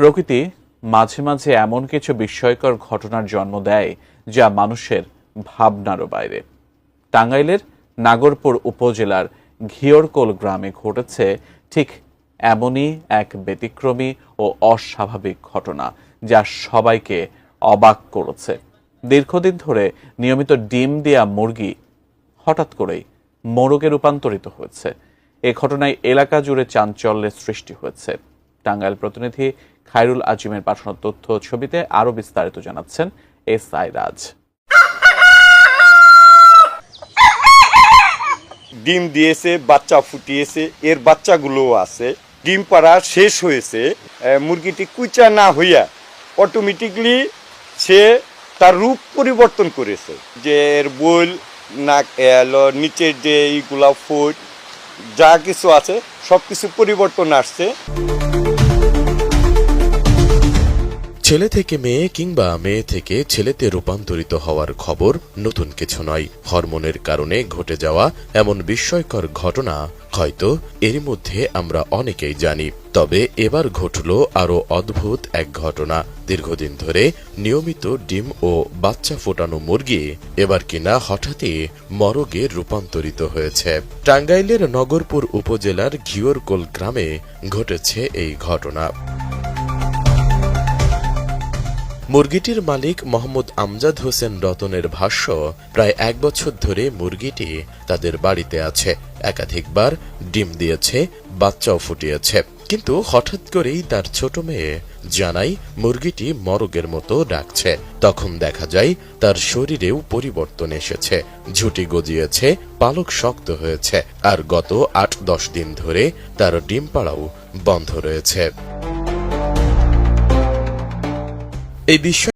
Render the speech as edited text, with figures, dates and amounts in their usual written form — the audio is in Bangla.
প্রকৃতি মাঝে মাঝে এমন কিছু বিস্ময়কর ঘটনার জন্ম দেয় যা মানুষের ভাবনারও বাইরে। টাঙ্গাইলের নাগরপুর উপজেলার ঘিওরকোল গ্রামে ঘটেছে ঠিক এমনই এক ব্যতিক্রমী ও অস্বাভাবিক ঘটনা যা সবাইকে অবাক করেছে। দীর্ঘদিন ধরে নিয়মিত ডিম দেয়া মুরগি হঠাৎ করেই মোরগে রূপান্তরিত হয়েছে। এ ঘটনায় এলাকা জুড়ে চাঞ্চল্যের সৃষ্টি হয়েছে। টাঙ্গাইল প্রতিনিধি খায়রুল আজিমের পাঠানো তথ্য ছবিতে আরো বিস্তারিত জানাচ্ছেন এসআই রাজ। ডিম দিয়েছে, বাচ্চা ফুটিয়েছে, এর বাচ্চাগুলোও আছে। ডিম পাড়া শেষ হয়েছে, মুরগিটি কুচা না হইয়া অটোমেটিকলি সে তার রূপ পরিবর্তন করেছে। যে এর বোল নাক এলো, নিচের যে এইগুলা ফুট যা কিছু আছে সব কিছু পরিবর্তন আসছে। ছেলে থেকে মেয়ে কিংবা মেয়ে থেকে ছেলেতে রূপান্তরিত হওয়ার খবর নতুন কিছু নয়। হরমোনের কারণে ঘটে যাওয়া এমন বিস্ময়কর ঘটনা হয়তো এর মধ্যে আমরা অনেকেই জানি। তবে এবার ঘটল আরো অদ্ভুত এক ঘটনা। দীর্ঘদিন ধরে নিয়মিত ডিম ও বাচ্চা ফোটানো মুরগি এবার কিনা হঠাৎই মরগে রূপান্তরিত হয়েছে। টাঙ্গাইলের নগরপুর উপজেলার ঘিওরকোল গ্রামে ঘটেছে এই ঘটনা। মুরগিটির মালিক মোহাম্মদ আমজাদ হোসেন রতনের ভাষ্য, প্রায় 1 বছর ধরে মুরগিটি তাদের বাড়িতে আছে। একাধিকবার ডিম দিয়েছে, বাচ্চাও ফুটিয়েছে, কিন্তু হঠাৎ করেই তার ছোট মেয়ে জানায় মুরগিটি মরগের মতো ডাকছে। তখন দেখা যায় তার শরীরেও পরিবর্তন এসেছে, ঝুঁটি গজিয়েছে, পালক শক্ত হয়েছে, আর গত 8-10 দিন ধরে তার ডিম পাড়াও বন্ধ রয়েছে। এই বিষয়